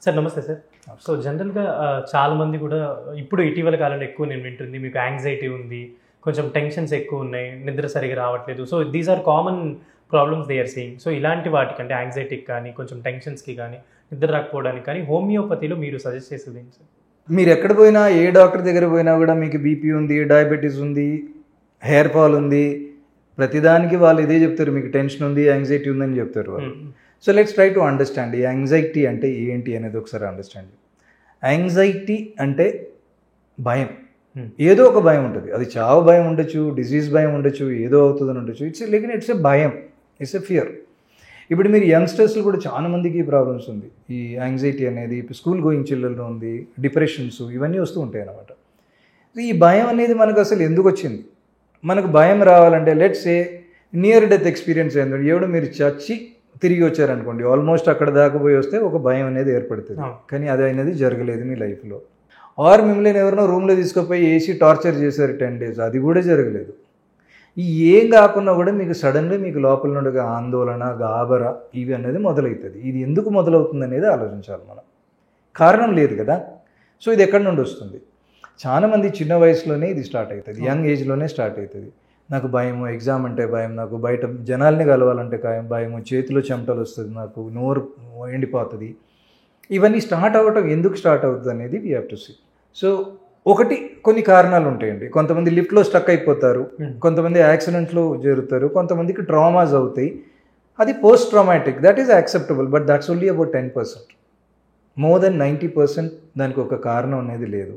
Sir నమస్తే sir. So జనరల్గా చాలామంది కూడా ఇప్పుడు ఇటీవల కాలంలో ఎక్కువ నేను వింటుంది మీకు యాంగ్జైటీ ఉంది, కొంచెం టెన్షన్స్ ఎక్కువ ఉన్నాయి, నిద్ర సరిగా రావట్లేదు. So these are common problems they are seeing. So ఇలాంటి వాటికి అంటే యాంగ్జైటీకి కానీ కొంచెం టెన్షన్స్కి కానీ నిద్ర రాకపోవడానికి కానీ హోమియోపతిలో మీరు సజెస్ట్ చేసేది ఏంటి సార్? మీరు ఎక్కడ పోయినా ఏ డాక్టర్ దగ్గర పోయినా కూడా మీకు బీపీ ఉంది, డయాబెటీస్ ఉంది, హెయిర్ ఫాల్ ఉంది, ప్రతిదానికి వాళ్ళు ఇదే చెప్తారు, మీకు టెన్షన్ ఉంది, యాంగ్జైటీ ఉందని చెప్తారు వాళ్ళు. So let's try to understand ఈ యాంగ్జైటీ అంటే ఏంటి అనేది ఒకసారి అండర్స్టాండ్. యాంగ్జైటీ అంటే భయం, ఏదో ఒక భయం ఉంటుంది. అది చావు భయం ఉండొచ్చు, డిజీజ్ భయం ఉండొచ్చు, ఏదో అవుతుందని ఉండొచ్చు. ఇట్స్ ఎ భయం, ఇట్స్ ఎ ఫియర్. ఇప్పుడు మీరు యంగ్స్టర్స్లో కూడా చాలా మందికి ప్రాబ్లమ్స్ ఉంది. ఈ యాంగ్జైటీ అనేది స్కూల్ గోయింగ్ చిల్డ్రన్లో ఉంది, డిప్రెషన్స్ ఇవన్నీ వస్తూ ఉంటాయి అన్నమాట. ఈ భయం అనేది మనకు అసలు ఎందుకు వచ్చింది? మనకు భయం రావాలంటే let's A near death experience ఏంటంటే ఎవడో మీరు చచ్చి తిరిగి వచ్చారనుకోండి, ఆల్మోస్ట్ అక్కడ దాకా పోయి వస్తే ఒక భయం అనేది ఏర్పడుతుంది. కానీ అది అనేది జరగలేదు మీ లైఫ్లో. ఆర్ మిమ్మల్ని ఎవరినో రూమ్లో తీసుకుపోయి ఏసీ టార్చర్ చేశారు 10 days, అది కూడా జరగలేదు. ఈ ఏం కాకుండా కూడా మీకు సడన్గా మీకు లోపల నుండి ఆందోళన, గాబర ఇవి అనేది మొదలవుతుంది. ఇది ఎందుకు మొదలవుతుంది అనేది ఆలోచించాలి మనం. కారణం లేదు కదా. సో ఇది ఎక్కడి నుండి వస్తుంది? చాలామంది చిన్న వయసులోనే ఇది స్టార్ట్ అవుతుంది, యంగ్ ఏజ్లోనే స్టార్ట్ అవుతుంది. నాకు భయము, ఎగ్జామ్ అంటే భయం, నాకు బయట జనాల్ని కలవాలంటే భయము, చేతిలో చెమటలు వస్తుంది, నాకు నోరు ఎండిపోతుంది. ఇవన్నీ స్టార్ట్ అవ్వటం ఎందుకు స్టార్ట్ అవుతుంది అనేది we have to see. So ఒకటి కొన్ని కారణాలు ఉంటాయండి. కొంతమంది లిఫ్ట్లో స్టక్ అయిపోతారు, కొంతమంది యాక్సిడెంట్లో జరుగుతారు, కొంతమందికి ట్రామాస్ అవుతాయి. అది post traumatic, that is acceptable, but that's only about 10%. More than 90% దానికి ఒక కారణం అనేది లేదు.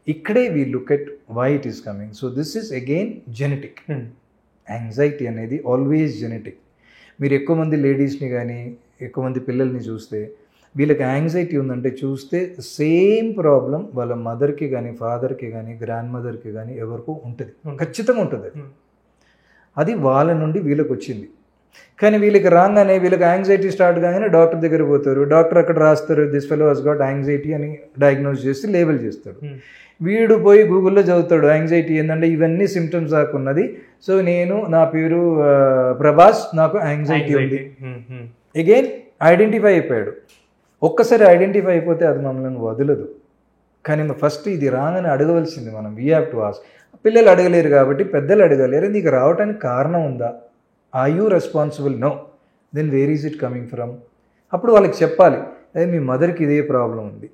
ఇక్కడే we look at why it is coming. So this is again genetic. Anxiety అనేది ఆల్వేస్ జెనెటిక్. మీరు ఎక్కువ మంది లేడీస్ని కానీ ఎక్కువ మంది పిల్లల్ని చూస్తే వీళ్ళకి యాంగ్జైటీ ఉందంటే చూస్తే సేమ్ ప్రాబ్లం వాళ్ళ మదర్కి కానీ, ఫాదర్కి కానీ, గ్రాండ్ మదర్కి కానీ ఎవరికో ఉంటుంది, ఖచ్చితంగా ఉంటుంది. అది వాళ్ళ నుండి వీళ్ళకి వచ్చింది. కానీ వీళ్ళకి రాగానే వీళ్ళకి యాంగ్జైటీ స్టార్ట్ కాగానే డాక్టర్ దగ్గర పోతారు. డాక్టర్ అక్కడ రాస్తారు, this fellow has got anxiety అని డయాగ్నోస్ చేసి లేబుల్ చేస్తాడు. వీడు పోయి గూగుల్లో చదువుతాడు యాంగ్జైటీ ఏంటంటే ఇవన్నీ సిమ్టమ్స్ దాకున్నది. సో నా పేరు ప్రభాస్, నాకు యాంగ్జైటీ ఉంది. అగైన్ ఐడెంటిఫై అయిపోయాడు. ఒక్కసారి ఐడెంటిఫై అయిపోతే అది మమ్మల్ని వదలదు. కానీ ఫస్ట్ ఇది రాగానే అడగవలసింది మనం. We have to ask. పిల్లలు అడగలేరు కాబట్టి పెద్దలు అడగలేరు, నీకు రావడానికి కారణం ఉందా? Are you responsible? No. Then where is it coming from? అప్పుడు వాళ్ళకి చెప్పాలి, అదే మీ మదర్కి ఇదే ప్రాబ్లం ఉంది,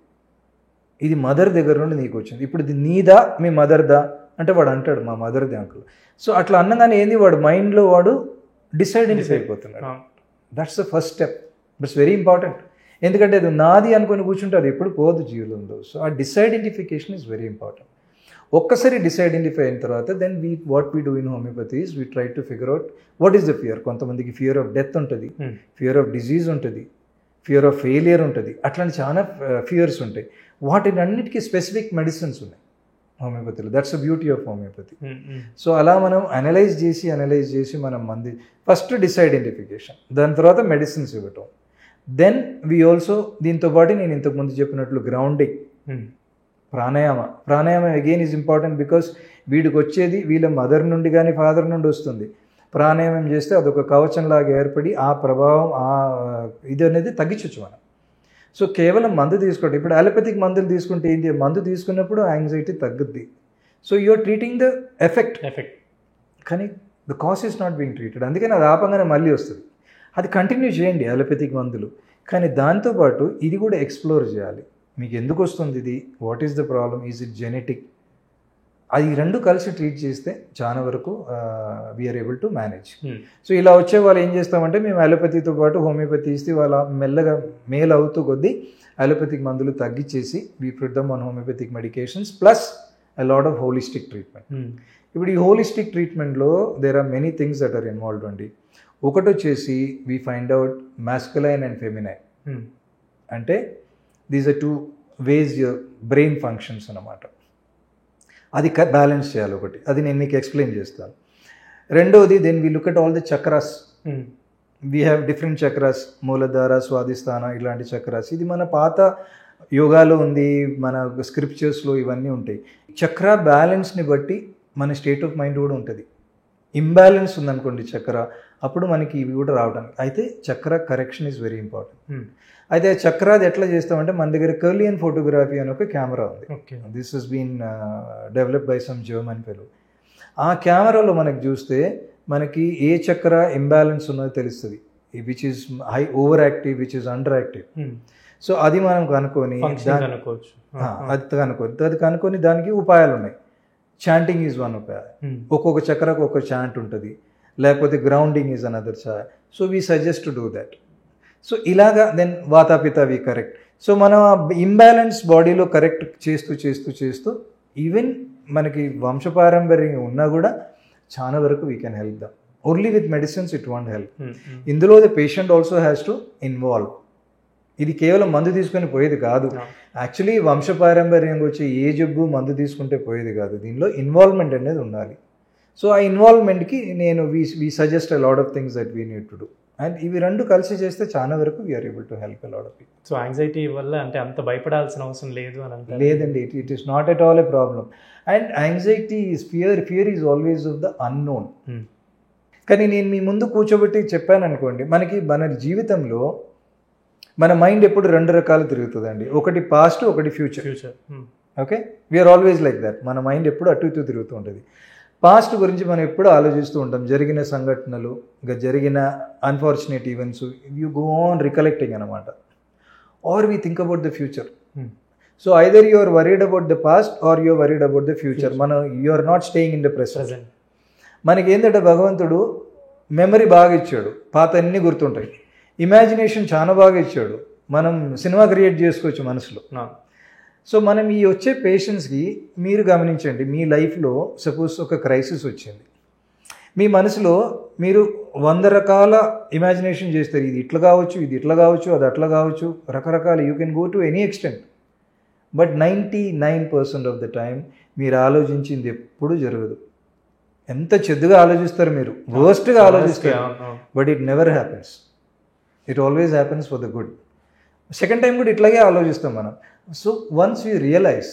ఇది మదర్ దగ్గర నుండి నీకు వచ్చింది, ఇప్పుడు ఇది నీదా మీ మదర్దా అంటే వాడు అంటాడు మా మదర్ది అంకుల్. సో అట్లా అన్నగానే ఏంది వాడు మైండ్లో వాడు డిసైడెంటిఫై అయిపోతున్నాడు. That's the first step. It's very important. ఎందుకంటే అది నాది అనుకుని కూర్చుంటే అది ఎప్పుడు పోదు జీవితంలో. సో ఆ డిసైడెంటిఫికేషన్ ఈజ్ వెరీ ఇంపార్టెంట్. ఒక్కసారి డిసైడెంటిఫై అయిన తర్వాత then what we do in homeopathy is we try to figure out what is the fear. కొంతమందికి ఫియర్ ఆఫ్ డెత్ ఉంటుంది, ఫియర్ ఆఫ్ డిజీజ్ ఉంటుంది, ఫియర్ ఆఫ్ ఫెయిలియర్ ఉంటుంది, అట్లాంటి చాలా ఫియర్స్ ఉంటాయి. వాటిని అన్నిటికీ స్పెసిఫిక్ మెడిసిన్స్ ఉన్నాయి హోమియోపతిలో. That's the beauty of homeopathy. So అలా మనం అనలైజ్ చేసి మనం మంది ఫస్ట్ డిసైడెంటిఫికేషన్, దాని తర్వాత మెడిసిన్స్ ఇవ్వటం. దెన్ వీ ఆల్సో దీంతో పాటు నేను ఇంతకుముందు చెప్పినట్లు గ్రౌండింగ్, ప్రాణాయామం అగైన్ ఈజ్ ఇంపార్టెంట్. బికాస్ వీడికి వచ్చేది వీళ్ళ మదర్ నుండి కానీ ఫాదర్ నుండి వస్తుంది. ప్రాణాయామం చేస్తే అదొక కవచంలాగా ఏర్పడి ఆ ప్రభావం ఇది అనేది తగ్గించవచ్చు మనం. సో కేవలం మందు తీసుకోవడం, ఇప్పుడు అలోపతిక్ మందులు తీసుకుంటే ఏంటి, మందు తీసుకున్నప్పుడు యాంగ్జైటీ తగ్గుద్ది. So you're treating the effect, కానీ the cause is not being treated. అందుకని అది ఆపంగానే మళ్ళీ వస్తుంది. అది కంటిన్యూ చేయండి అలోపతిక్ మందులు, కానీ దాంతోపాటు ఇది కూడా ఎక్స్ప్లోర్ చేయాలి. మీకు ఎందుకు వస్తుంది ఇది, what is the problem, is it genetic, అది రెండు కలిసి ట్రీట్ చేస్తే చాలా వరకు we're able to manage. So ఇలా వచ్చే వాళ్ళు ఏం చేస్తామంటే మేము అలోపతితో పాటు హోమియోపతి ఇస్తే వాళ్ళ మెల్లగా మేల్ అవుతూ కొద్దీ అలోపతిక్ మందులు తగ్గించేసి we put them on homeopathic medications plus a lot of holistic treatment. ఇప్పుడు ఈ హోలిస్టిక్ ట్రీట్మెంట్లో there are many things that are involved అండి. ఒకటి వచ్చేసి we find out masculine and feminine. అంటే these are 2 ways your brain functions అన్నమాట. అది balance చేయాలి ఒకటి, అది నేను మీకు ఎక్స్ప్లెయిన్ చేస్తాను. రెండవది then we look at all the chakras. We have different chakras, Muladhara, Swadhisthana, ఇలాంటి చక్రాస్. ఇది మన పాత యోగాలో ఉంది, మన స్క్రిప్చర్స్లో ఇవన్నీ ఉంటాయి. చక్ర బ్యాలెన్స్ని బట్టి మన స్టేట్ ఆఫ్ మైండ్ కూడా ఉంటుంది. ఇంబ్యాలెన్స్ ఉందనుకోండి చక్ర, అప్పుడు మనకి ఇవి కూడా రావడానికి. అయితే చక్ర కరెక్షన్ ఈజ్ వెరీ ఇంపార్టెంట్. అయితే చక్ర అది ఎట్లా చేస్తామంటే మన దగ్గర కర్లియన్ ఫోటోగ్రఫీ అని ఒక కెమెరా ఉంది. This has been developed by some German fellow. ఆ కెమెరాలో మనకి చూస్తే మనకి ఏ చక్ర ఇంబ్యాలెన్స్ ఉన్నదో తెలుస్తుంది, which is high over active, which is under active. So అది మనం కనుక్కొని అది కనుక్కొని దానికి ఉపాయాలు ఉన్నాయి. చాంటింగ్ ఈజ్ వన్ ఉపాయ, ఒక్కొక్క చక్రకు ఒక్కొక్క చాంట్ ఉంటుంది, లేకపోతే grounding is another chai. So we suggest to do that. So ఇలాగా దెన్ వాతాపిత వి కరెక్ట్. సో మనం ఇంబ్యాలెన్స్ బాడీలో కరెక్ట్ చేస్తూ చేస్తూ చేస్తూ ఈవెన్ మనకి వంశపారంపర్యం ఉన్నా కూడా చాలా వరకు we can help them. Only with medicines it won't help. ఇందులో the patient also has to involve. ఇది కేవలం మందు తీసుకొని పోయేది కాదు. యాక్చువల్లీ వంశపారంపర్యంగా వచ్చే ఏ జబ్బు మందు తీసుకుంటే పోయేది కాదు. దీనిలో ఇన్వాల్వ్మెంట్ అనేది ఉండాలి. సో ఆ ఇన్వాల్వ్మెంట్కి నేను we suggest a lot of things that we need to do. And ఇవి రెండు కలిసి చేస్తే చాలా వరకు we're able to help a lot of people. So anxiety వల్ల అంటే అంత భయపడాల్సిన అవసరం లేదు అని అంటే లేదండి. It is not at all a problem. And anxiety is fear is always of the unknown. కానీ నేను మీ ముందు కూర్చోబెట్టి చెప్పాను అనుకోండి, మనకి మన జీవితంలో మన మైండ్ ఎప్పుడు రెండు రకాలు తిరుగుతుందండి. ఒకటి పాస్ట్, ఒకటి future. Okay, we're always like that. మన మైండ్ ఎప్పుడు అటు ఇటు తిరుగుతూ ఉంటుంది. పాస్ట్ గురించి మనం ఎప్పుడు ఆలోచిస్తూ ఉంటాం, జరిగిన సంఘటనలు, ఇంకా జరిగిన unfortunate events, you go on recollecting అనమాట. Or we think about the future. So either you are worried about the past or you are worried about the future. మనం you are not staying in the present. మనకి ఏంటంటే భగవంతుడు memory బాగా ఇచ్చాడు, పాత అన్నీ గుర్తుంటాయి. ఇమాజినేషన్ చాలా బాగా ఇచ్చాడు, మనం సినిమా క్రియేట్ చేసుకోవచ్చు మనసులో. సో మనం ఈ వచ్చే పేషెంట్స్కి మీరు గమనించండి, మీ లైఫ్లో సపోజ్ ఒక క్రైసిస్ వచ్చింది, మీ మనసులో మీరు 100 రకాల ఇమాజినేషన్ చేస్తారు. ఇది ఇట్లా కావచ్చు, ఇది ఇట్లా కావచ్చు, అది అట్లా కావచ్చు, రకరకాల. You can go to any extent. But 99% of the time మీరు ఆలోచించింది ఎప్పుడు జరగదు. ఎంత చెడ్డగా ఆలోచిస్తారు మీరు, వర్స్ట్గా ఆలోచిస్తారు, but it never happens. It always happens for the good. Second time కూడా ఇట్లాగే ఆలోచిస్తాం మనం. So once we realise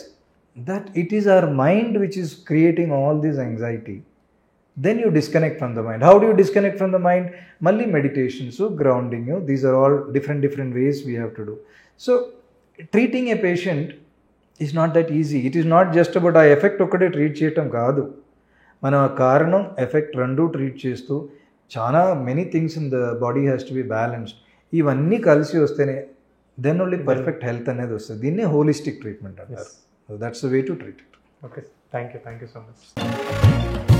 that it is our mind which is creating all this anxiety, then you disconnect from the mind. How do you disconnect from the mind? Malli meditation, so grounding, these are all different ways we have to do. So treating a patient is not that easy. It is not just about ఆ effect ఒక్కటే treat చేయటం కాదు, మనం ఆ కారణం effect రెండు treat చేస్తూ చాలా many things in the body has to be balanced. ఇవన్నీ కలిసి వస్తేనే దెన్ ఓన్లీ పర్ఫెక్ట్ హెల్త్ అనేది వస్తుంది. దీన్ని హోలిస్టిక్ ట్రీట్మెంట్ అంటారు. That's the way to treat it. Okay, thank you so much.